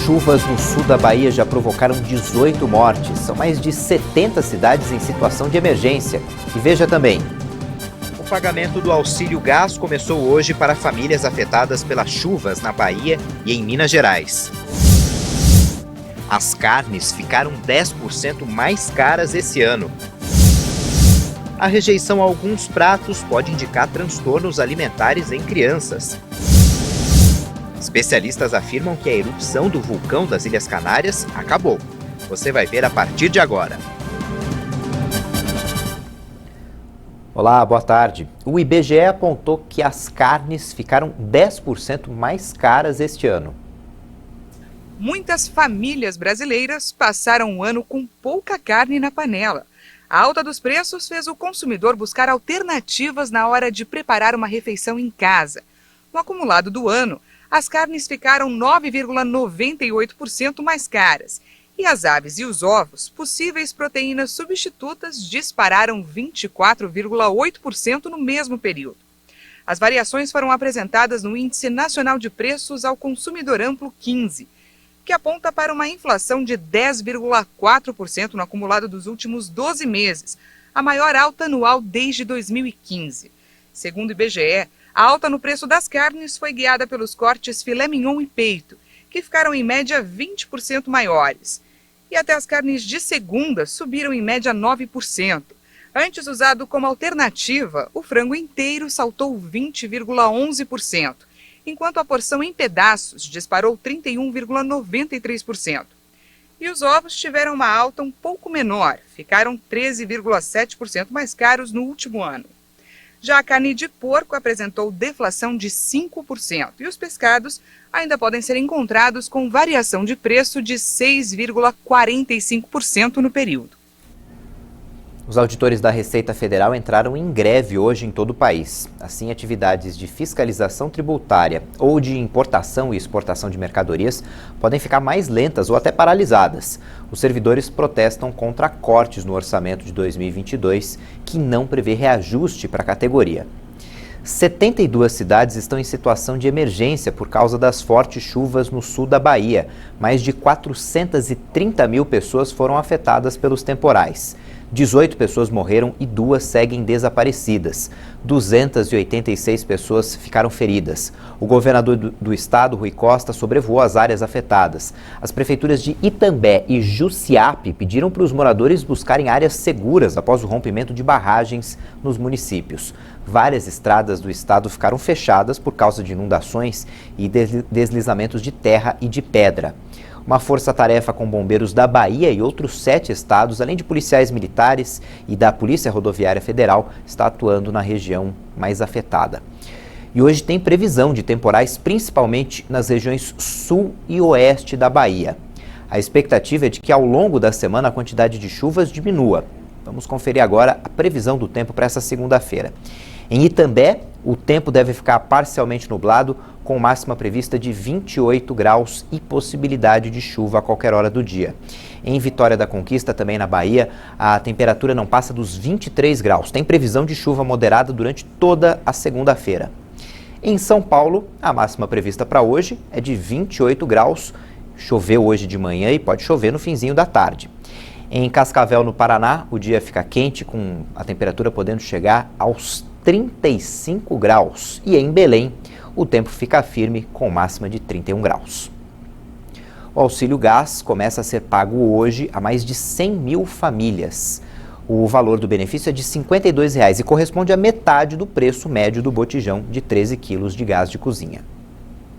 Chuvas no sul da Bahia já provocaram 18 mortes. São mais de 70 cidades em situação de emergência. E veja também. O pagamento do auxílio gás começou hoje para famílias afetadas pelas chuvas na Bahia e em Minas Gerais. As carnes ficaram 10% mais caras esse ano. A rejeição a alguns pratos pode indicar transtornos alimentares em crianças. Especialistas afirmam que a erupção do vulcão das Ilhas Canárias acabou. Você vai ver a partir de agora. Olá, boa tarde. O IBGE apontou que as carnes ficaram 10% mais caras este ano. Muitas famílias brasileiras passaram um ano com pouca carne na panela. A alta dos preços fez o consumidor buscar alternativas na hora de preparar uma refeição em casa. No acumulado do ano, as carnes ficaram 9,98% mais caras. E as aves e os ovos, possíveis proteínas substitutas, dispararam 24,8% no mesmo período. As variações foram apresentadas no Índice Nacional de Preços ao Consumidor Amplo 15, que aponta para uma inflação de 10,4% no acumulado dos últimos 12 meses, a maior alta anual desde 2015. Segundo o IBGE, a alta no preço das carnes foi guiada pelos cortes filé mignon e peito, que ficaram em média 20% maiores. E até as carnes de segunda subiram em média 9%. Antes usado como alternativa, o frango inteiro saltou 20,11%, enquanto a porção em pedaços disparou 31,93%. E os ovos tiveram uma alta um pouco menor, ficaram 13,7% mais caros no último ano. Já a carne de porco apresentou deflação de 5% e os pescados ainda podem ser encontrados com variação de preço de 6,45% no período. Os auditores da Receita Federal entraram em greve hoje em todo o país. Assim, atividades de fiscalização tributária ou de importação e exportação de mercadorias podem ficar mais lentas ou até paralisadas. Os servidores protestam contra cortes no orçamento de 2022, que não prevê reajuste para a categoria. 72 cidades estão em situação de emergência por causa das fortes chuvas no sul da Bahia. Mais de 430 mil pessoas foram afetadas pelos temporais. 18 pessoas morreram e 2 seguem desaparecidas. 286 pessoas ficaram feridas. O governador do estado, Rui Costa, sobrevoou as áreas afetadas. As prefeituras de Itambé e Jussiape pediram para os moradores buscarem áreas seguras após o rompimento de barragens nos municípios. Várias estradas do estado ficaram fechadas por causa de inundações e deslizamentos de terra e de pedra. Uma força-tarefa com bombeiros da Bahia e outros 7 estados, além de policiais militares e da Polícia Rodoviária Federal, está atuando na região mais afetada. E hoje tem previsão de temporais, principalmente nas regiões sul e oeste da Bahia. A expectativa é de que ao longo da semana a quantidade de chuvas diminua. Vamos conferir agora a previsão do tempo para essa segunda-feira. Em Itambé, o tempo deve ficar parcialmente nublado, com máxima prevista de 28 graus e possibilidade de chuva a qualquer hora do dia. Em Vitória da Conquista, também na Bahia, a temperatura não passa dos 23 graus. Tem previsão de chuva moderada durante toda a segunda-feira. Em São Paulo, a máxima prevista para hoje é de 28 graus. Choveu hoje de manhã e pode chover no finzinho da tarde. Em Cascavel, no Paraná, o dia fica quente, com a temperatura podendo chegar aos 35 graus. E em Belém, o tempo fica firme com máxima de 31 graus. O auxílio gás começa a ser pago hoje a mais de 100 mil famílias. O valor do benefício é de R$ 52,00 e corresponde à metade do preço médio do botijão de 13 quilos de gás de cozinha.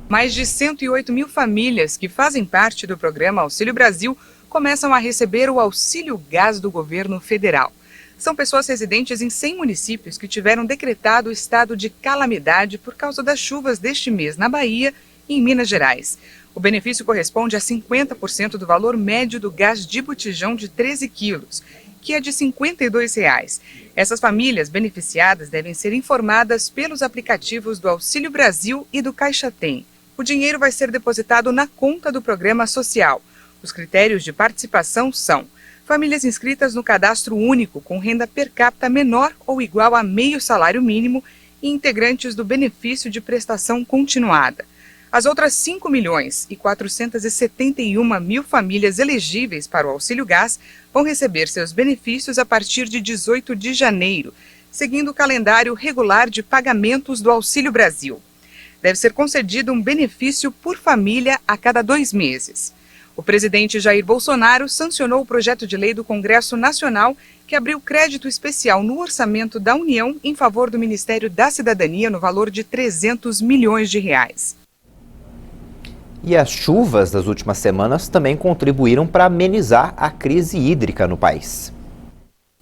Mais de 108 mil famílias que fazem parte do programa Auxílio Brasil começam a receber o auxílio gás do governo federal. São pessoas residentes em 100 municípios que tiveram decretado o estado de calamidade por causa das chuvas deste mês na Bahia e em Minas Gerais. O benefício corresponde a 50% do valor médio do gás de botijão de 13 quilos, que é de R$ 52,00. Essas famílias beneficiadas devem ser informadas pelos aplicativos do Auxílio Brasil e do Caixa Tem. O dinheiro vai ser depositado na conta do programa social. Os critérios de participação são: famílias inscritas no cadastro único com renda per capita menor ou igual a meio salário mínimo e integrantes do benefício de prestação continuada. As outras 5.471.000 famílias elegíveis para o Auxílio Gás vão receber seus benefícios a partir de 18 de janeiro, seguindo o calendário regular de pagamentos do Auxílio Brasil. Deve ser concedido um benefício por família a cada 2 meses. O presidente Jair Bolsonaro sancionou o projeto de lei do Congresso Nacional que abriu crédito especial no orçamento da União em favor do Ministério da Cidadania no valor de 300 milhões de reais. E as chuvas das últimas semanas também contribuíram para amenizar a crise hídrica no país.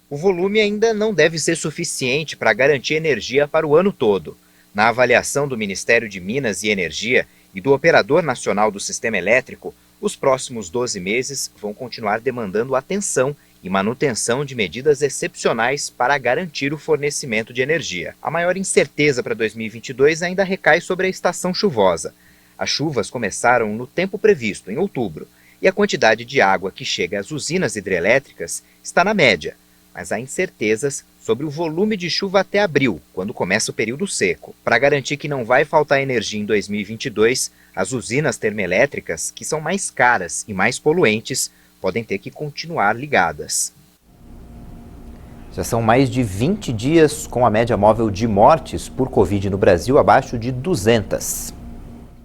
O volume ainda não deve ser suficiente para garantir energia para o ano todo. Na avaliação do Ministério de Minas e Energia e do Operador Nacional do Sistema Elétrico, os próximos 12 meses vão continuar demandando atenção e manutenção de medidas excepcionais para garantir o fornecimento de energia. A maior incerteza para 2022 ainda recai sobre a estação chuvosa. As chuvas começaram no tempo previsto, em outubro, e a quantidade de água que chega às usinas hidrelétricas está na média, mas há incertezas sobre o volume de chuva até abril, quando começa o período seco. Para garantir que não vai faltar energia em 2022, as usinas termoelétricas, que são mais caras e mais poluentes, podem ter que continuar ligadas. Já são mais de 20 dias com a média móvel de mortes por Covid no Brasil abaixo de 200.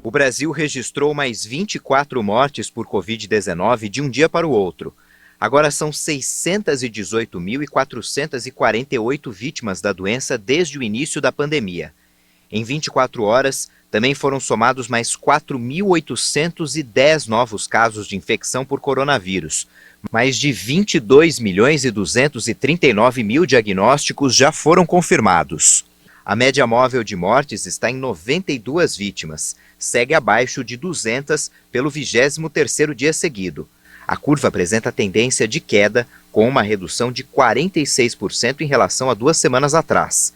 O Brasil registrou mais 24 mortes por Covid-19 de um dia para o outro. Agora são 618.448 vítimas da doença desde o início da pandemia. Em 24 horas, também foram somados mais 4.810 novos casos de infecção por coronavírus. Mais de 22.239.000 diagnósticos já foram confirmados. A média móvel de mortes está em 92 vítimas, segue abaixo de 200 pelo 23º dia seguido. A curva apresenta tendência de queda, com uma redução de 46% em relação a 2 semanas atrás.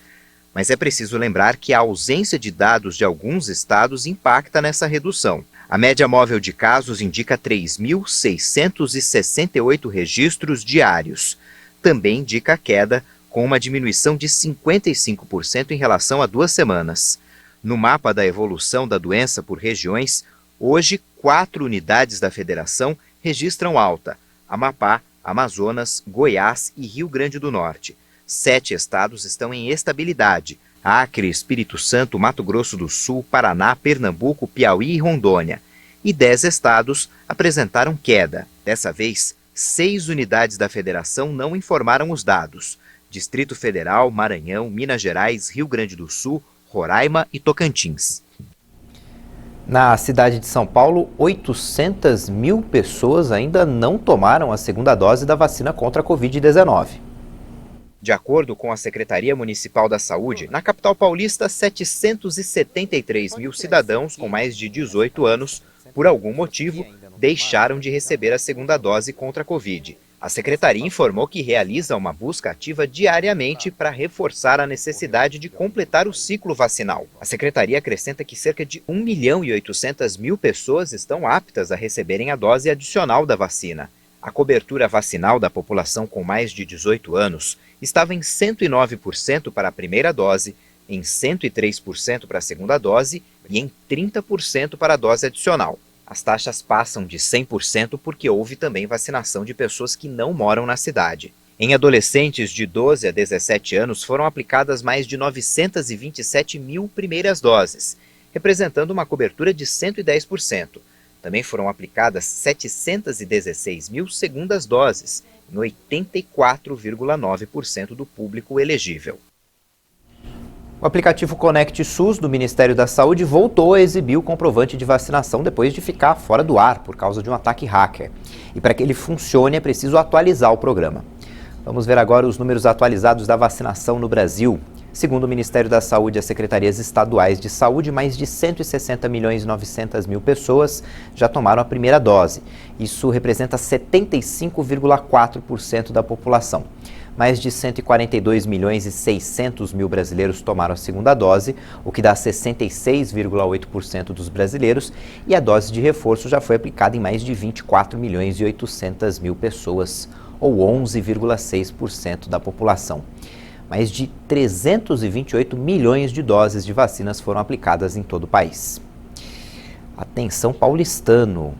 Mas é preciso lembrar que a ausência de dados de alguns estados impacta nessa redução. A média móvel de casos indica 3.668 registros diários. Também indica queda, com uma diminuição de 55% em relação a 2 semanas. No mapa da evolução da doença por regiões, hoje 4 unidades da federação registram alta: Amapá, Amazonas, Goiás e Rio Grande do Norte. 7 estados estão em estabilidade: Acre, Espírito Santo, Mato Grosso do Sul, Paraná, Pernambuco, Piauí e Rondônia. E 10 estados apresentaram queda. Dessa vez, 6 unidades da federação não informaram os dados: Distrito Federal, Maranhão, Minas Gerais, Rio Grande do Sul, Roraima e Tocantins. Na cidade de São Paulo, 800.000 pessoas ainda não tomaram a segunda dose da vacina contra a Covid-19. De acordo com a Secretaria Municipal da Saúde, na capital paulista, 773.000 cidadãos com mais de 18 anos, por algum motivo, deixaram de receber a segunda dose contra a Covid. A Secretaria informou que realiza uma busca ativa diariamente para reforçar a necessidade de completar o ciclo vacinal. A Secretaria acrescenta que cerca de 1.800.000 pessoas estão aptas a receberem a dose adicional da vacina. A cobertura vacinal da população com mais de 18 anos estava em 109% para a primeira dose, em 103% para a segunda dose e em 30% para a dose adicional. As taxas passam de 100% porque houve também vacinação de pessoas que não moram na cidade. Em adolescentes de 12 a 17 anos foram aplicadas mais de 927.000 primeiras doses, representando uma cobertura de 110%. Também foram aplicadas 716.000 segundas doses, em 84,9% do público elegível. O aplicativo Conect SUS do Ministério da Saúde voltou a exibir o comprovante de vacinação depois de ficar fora do ar por causa de um ataque hacker. E para que ele funcione é preciso atualizar o programa. Vamos ver agora os números atualizados da vacinação no Brasil. Segundo o Ministério da Saúde e as secretarias estaduais de saúde, mais de 160.900.000 pessoas já tomaram a primeira dose. Isso representa 75,4% da população. Mais de 142.600.000 brasileiros tomaram a segunda dose, o que dá 66,8% dos brasileiros, e a dose de reforço já foi aplicada em mais de 24.800.000 pessoas, ou 11,6% da população. Mais de 328 milhões de doses de vacinas foram aplicadas em todo o país. Atenção paulistano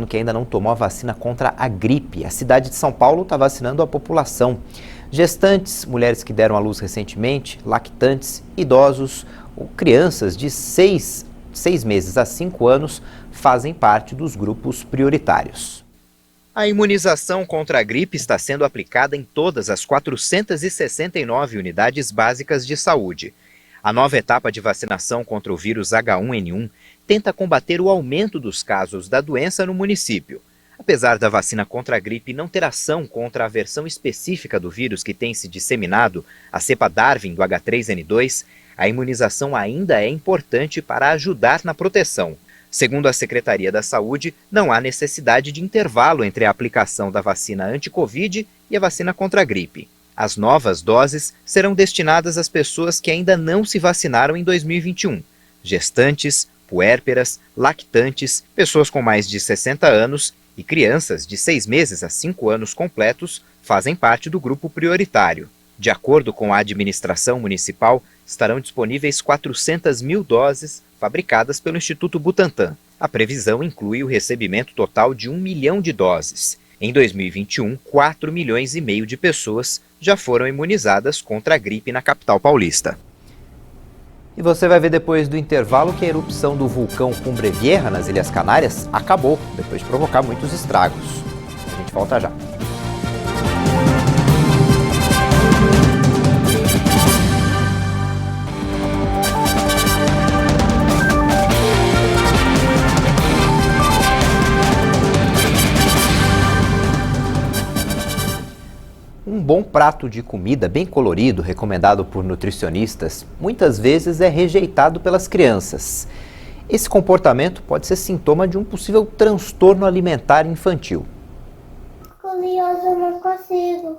que ainda não tomou a vacina contra a gripe. A cidade de São Paulo está vacinando a população. Gestantes, mulheres que deram à luz recentemente, lactantes, idosos ou crianças de 6 meses a 5 anos fazem parte dos grupos prioritários. A imunização contra a gripe está sendo aplicada em todas as 469 unidades básicas de saúde. A nova etapa de vacinação contra o vírus H1N1 tenta combater o aumento dos casos da doença no município. Apesar da vacina contra a gripe não ter ação contra a versão específica do vírus que tem se disseminado, a cepa Darwin do H3N2, a imunização ainda é importante para ajudar na proteção. Segundo a Secretaria da Saúde, não há necessidade de intervalo entre a aplicação da vacina anti-Covid e a vacina contra a gripe. As novas doses serão destinadas às pessoas que ainda não se vacinaram em 2021. Gestantes, puérperas, lactantes, pessoas com mais de 60 anos e crianças de 6 meses a 5 anos completos fazem parte do grupo prioritário. De acordo com a administração municipal, estarão disponíveis 400 mil doses fabricadas pelo Instituto Butantan. A previsão inclui o recebimento total de 1 milhão de doses. Em 2021, 4,5 milhões de pessoas já foram imunizadas contra a gripe na capital paulista. E você vai ver depois do intervalo que a erupção do vulcão Cumbre Vieja nas Ilhas Canárias acabou, depois de provocar muitos estragos. A gente volta já. Um bom prato de comida bem colorido, recomendado por nutricionistas, muitas vezes é rejeitado pelas crianças. Esse comportamento pode ser sintoma de um possível transtorno alimentar infantil. Curioso, eu não consigo.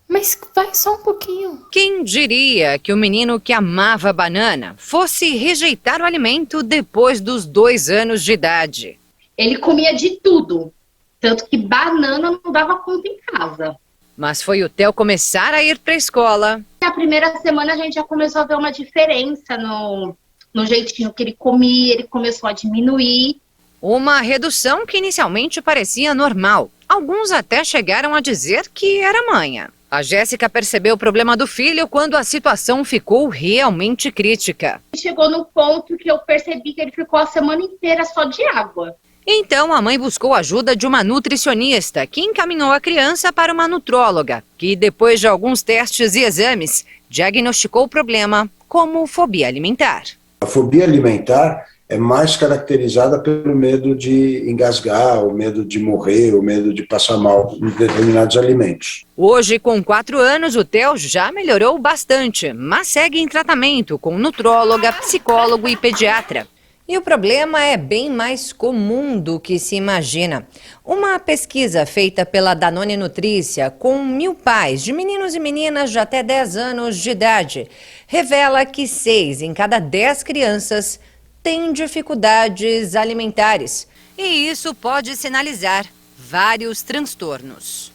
Mas vai só um pouquinho. Quem diria que o menino que amava banana fosse rejeitar o alimento depois dos 2 anos de idade? Ele comia de tudo, tanto que banana não dava conta em casa. Mas foi o Theo começar a ir para a escola. Na primeira semana a gente já começou a ver uma diferença no jeitinho que ele comia, ele começou a diminuir. Uma redução que inicialmente parecia normal. Alguns até chegaram a dizer que era manha. A Jéssica percebeu o problema do filho quando a situação ficou realmente crítica. Chegou no ponto que eu percebi que ele ficou a semana inteira só de água. Então, a mãe buscou a ajuda de uma nutricionista, que encaminhou a criança para uma nutróloga, que depois de alguns testes e exames, diagnosticou o problema como fobia alimentar. A fobia alimentar é mais caracterizada pelo medo de engasgar, o medo de morrer, o medo de passar mal em determinados alimentos. Hoje, com 4 anos, o Theo já melhorou bastante, mas segue em tratamento com nutróloga, psicólogo e pediatra. E o problema é bem mais comum do que se imagina. Uma pesquisa feita pela Danone Nutrícia com 1.000 pais de meninos e meninas de até 10 anos de idade revela que 6 em cada 10 crianças têm dificuldades alimentares. E isso pode sinalizar vários transtornos.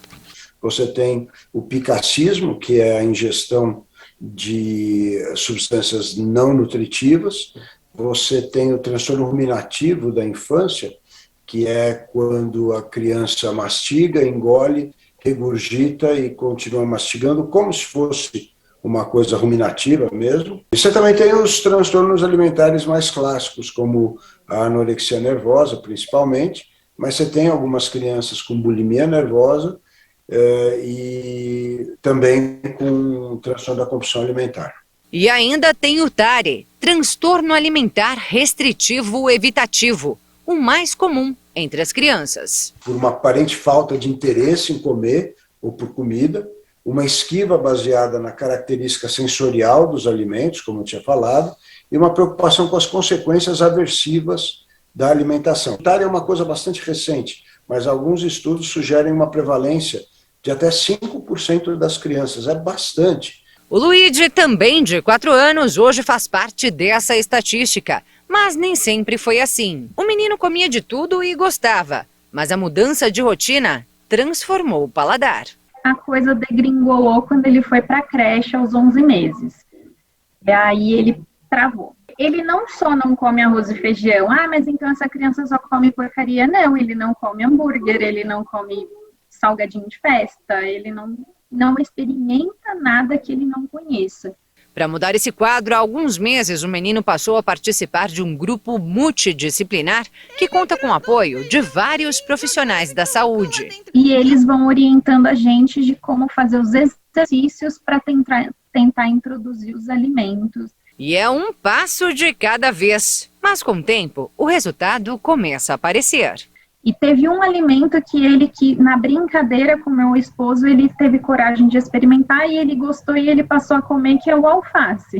Você tem o picacismo, que é a ingestão de substâncias não nutritivas. Você tem o transtorno ruminativo da infância, que é quando a criança mastiga, engole, regurgita e continua mastigando, como se fosse uma coisa ruminativa mesmo. E você também tem os transtornos alimentares mais clássicos, como a anorexia nervosa, principalmente, mas você tem algumas crianças com bulimia nervosa e também com transtorno da compulsão alimentar. E ainda tem o TARE, transtorno alimentar restritivo evitativo, o mais comum entre as crianças. Por uma aparente falta de interesse em comer ou por comida, uma esquiva baseada na característica sensorial dos alimentos, como eu tinha falado, e uma preocupação com as consequências aversivas da alimentação. O TARE é uma coisa bastante recente, mas alguns estudos sugerem uma prevalência de até 5% das crianças, é bastante. O Luigi, também de 4 anos, hoje faz parte dessa estatística, mas nem sempre foi assim. O menino comia de tudo e gostava, mas a mudança de rotina transformou o paladar. A coisa degringolou quando ele foi para a creche aos 11 meses. E aí ele travou. ele não só não come arroz e feijão, mas então essa criança só come porcaria. Não, ele não come hambúrguer, ele não come salgadinho de festa, ele não experimenta nada que ele não conheça. Para mudar esse quadro, há alguns meses o menino passou a participar de um grupo multidisciplinar que conta com o apoio de vários profissionais da saúde. E eles vão orientando a gente de como fazer os exercícios para tentar introduzir os alimentos. E é um passo de cada vez, mas com o tempo o resultado começa a aparecer. E teve um alimento que na brincadeira com meu esposo, ele teve coragem de experimentar e ele gostou e ele passou a comer, que é o alface.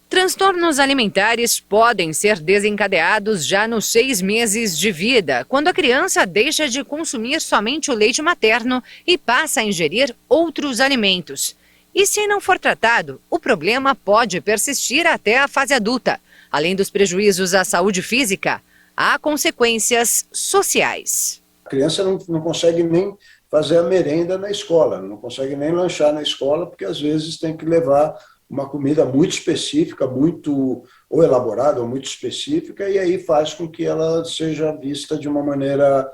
Transtornos alimentares podem ser desencadeados já nos 6 meses de vida, quando a criança deixa de consumir somente o leite materno e passa a ingerir outros alimentos. E se não for tratado, o problema pode persistir até a fase adulta. Além dos prejuízos à saúde física, há consequências sociais. A criança não consegue nem fazer a merenda na escola, não consegue nem lanchar na escola, porque às vezes tem que levar uma comida muito específica, muito ou elaborada ou muito específica, e aí faz com que ela seja vista de uma maneira,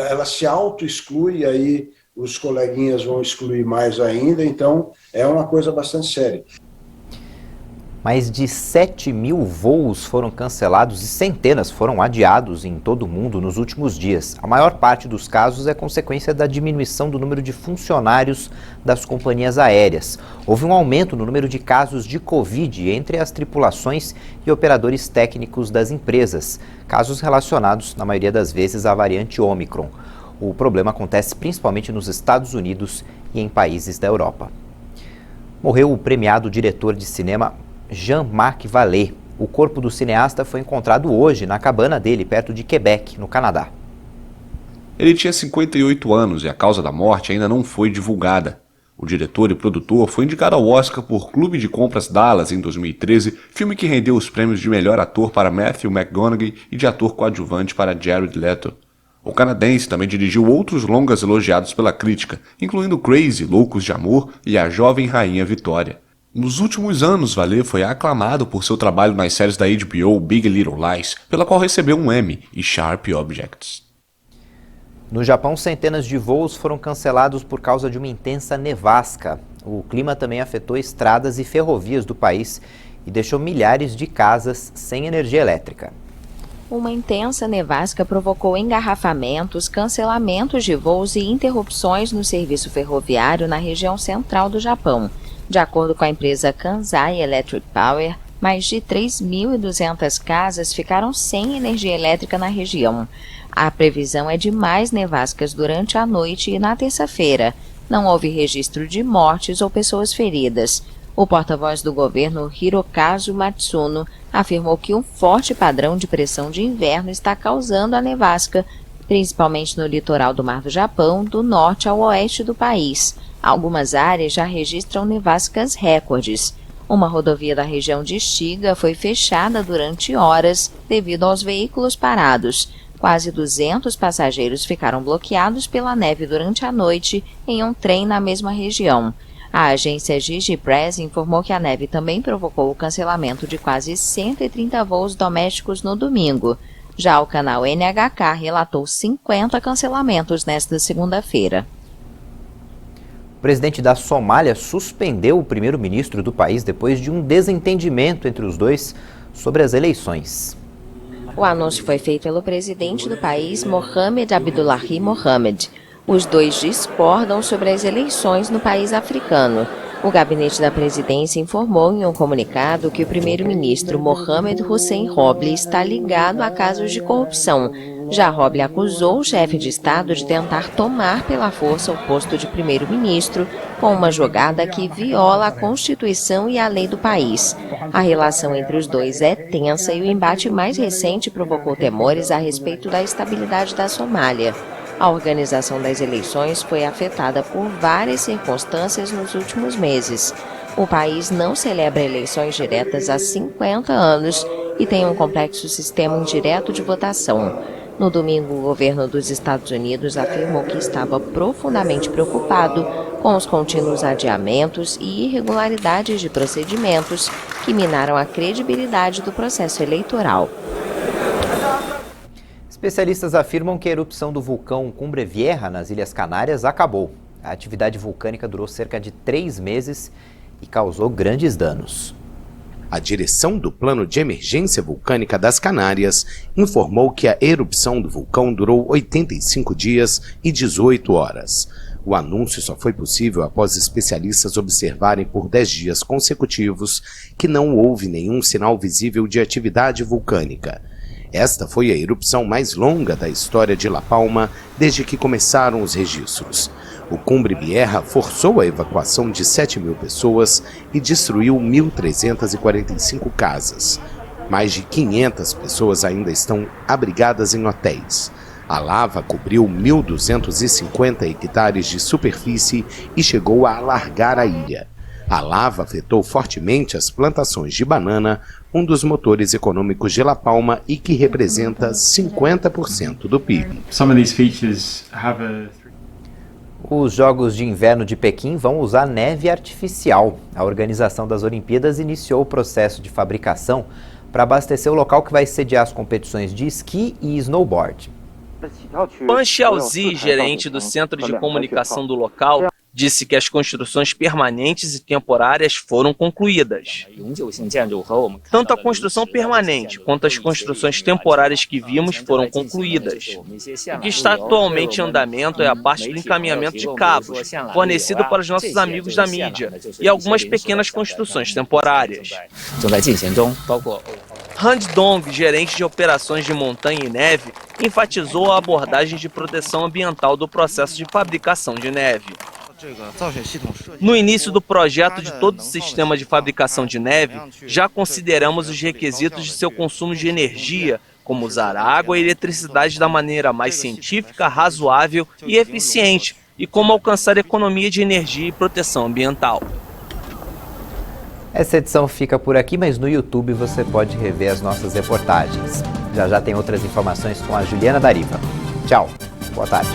ela se auto-exclui, e aí os coleguinhas vão excluir mais ainda, então é uma coisa bastante séria. Mais de 7.000 voos foram cancelados e centenas foram adiados em todo o mundo nos últimos dias. A maior parte dos casos é consequência da diminuição do número de funcionários das companhias aéreas. Houve um aumento no número de casos de Covid entre as tripulações e operadores técnicos das empresas, casos relacionados, na maioria das vezes, à variante Ômicron. O problema acontece principalmente nos Estados Unidos e em países da Europa. Morreu o premiado diretor de cinema Jean-Marc Vallée. O corpo do cineasta foi encontrado hoje na cabana dele, perto de Quebec, no Canadá. Ele tinha 58 anos e a causa da morte ainda não foi divulgada. O diretor e produtor foi indicado ao Oscar por Clube de Compras Dallas em 2013, filme que rendeu os prêmios de melhor ator para Matthew McConaughey e de ator coadjuvante para Jared Leto. O canadense também dirigiu outros longas elogiados pela crítica, incluindo Crazy, Loucos de Amor e A Jovem Rainha Vitória. Nos últimos anos, Vallée foi aclamado por seu trabalho nas séries da HBO Big Little Lies, pela qual recebeu um Emmy, e Sharp Objects. No Japão, centenas de voos foram cancelados por causa de uma intensa nevasca. O clima também afetou estradas e ferrovias do país e deixou milhares de casas sem energia elétrica. Uma intensa nevasca provocou engarrafamentos, cancelamentos de voos e interrupções no serviço ferroviário na região central do Japão. De acordo com a empresa Kansai Electric Power, mais de 3.200 casas ficaram sem energia elétrica na região. A previsão é de mais nevascas durante a noite e na terça-feira. Não houve registro de mortes ou pessoas feridas. O porta-voz do governo, Hirokazu Matsuno, afirmou que um forte padrão de pressão de inverno está causando a nevasca, principalmente no litoral do Mar do Japão, do norte ao oeste do país. Algumas áreas já registram nevascas recordes. Uma rodovia da região de Shiga foi fechada durante horas devido aos veículos parados. Quase 200 passageiros ficaram bloqueados pela neve durante a noite em um trem na mesma região. A agência Gigi Press informou que a neve também provocou o cancelamento de quase 130 voos domésticos no domingo. Já o canal NHK relatou 50 cancelamentos nesta segunda-feira. O presidente da Somália suspendeu o primeiro-ministro do país depois de um desentendimento entre os dois sobre as eleições. O anúncio foi feito pelo presidente do país, Mohamed Abdullahi Mohamed. Os dois discordam sobre as eleições no país africano. O gabinete da presidência informou em um comunicado que o primeiro-ministro Mohamed Hussein Roble está ligado a casos de corrupção. Já Roble acusou o chefe de Estado de tentar tomar pela força o posto de primeiro-ministro com uma jogada que viola a Constituição e a lei do país. A relação entre os dois é tensa e o embate mais recente provocou temores a respeito da estabilidade da Somália. A organização das eleições foi afetada por várias circunstâncias nos últimos meses. O país não celebra eleições diretas há 50 anos e tem um complexo sistema indireto de votação. No domingo, o governo dos Estados Unidos afirmou que estava profundamente preocupado com com os contínuos adiamentos e irregularidades de procedimentos que minaram a credibilidade do processo eleitoral. Especialistas afirmam que a erupção do vulcão Cumbre Vieja, nas Ilhas Canárias, acabou. A atividade vulcânica durou cerca de 3 meses e causou grandes danos. A direção do Plano de Emergência Vulcânica das Canárias informou que a erupção do vulcão durou 85 dias e 18 horas. O anúncio só foi possível após especialistas observarem por 10 dias consecutivos que não houve nenhum sinal visível de atividade vulcânica. Esta foi a erupção mais longa da história de La Palma desde que começaram os registros. O Cumbre Vieja forçou a evacuação de 7.000 pessoas e destruiu 1.345 casas. Mais de 500 pessoas ainda estão abrigadas em hotéis. A lava cobriu 1.250 hectares de superfície e chegou a alargar a ilha. A lava afetou fortemente as plantações de banana, um dos motores econômicos de La Palma e que representa 50% do PIB. Os Jogos de Inverno de Pequim vão usar neve artificial. A organização das Olimpíadas iniciou o processo de fabricação para abastecer o local que vai sediar as competições de esqui e snowboard. Pan Xiaozi, gerente do Centro de Comunicação do local, disse que as construções permanentes e temporárias foram concluídas. Tanto a construção permanente quanto as construções temporárias que vimos foram concluídas. O que está atualmente em andamento é a parte do encaminhamento de cabos, fornecido para os nossos amigos da mídia, e algumas pequenas construções temporárias. Han Dong, gerente de operações de montanha e neve, enfatizou a abordagem de proteção ambiental do processo de fabricação de neve. No início do projeto de todo o sistema de fabricação de neve, já consideramos os requisitos de seu consumo de energia, como usar água e eletricidade da maneira mais científica, razoável e eficiente, e como alcançar economia de energia e proteção ambiental. Essa edição fica por aqui, mas no YouTube você pode rever as nossas reportagens. Já já tem outras informações com a Juliana Dariva. Tchau, boa tarde.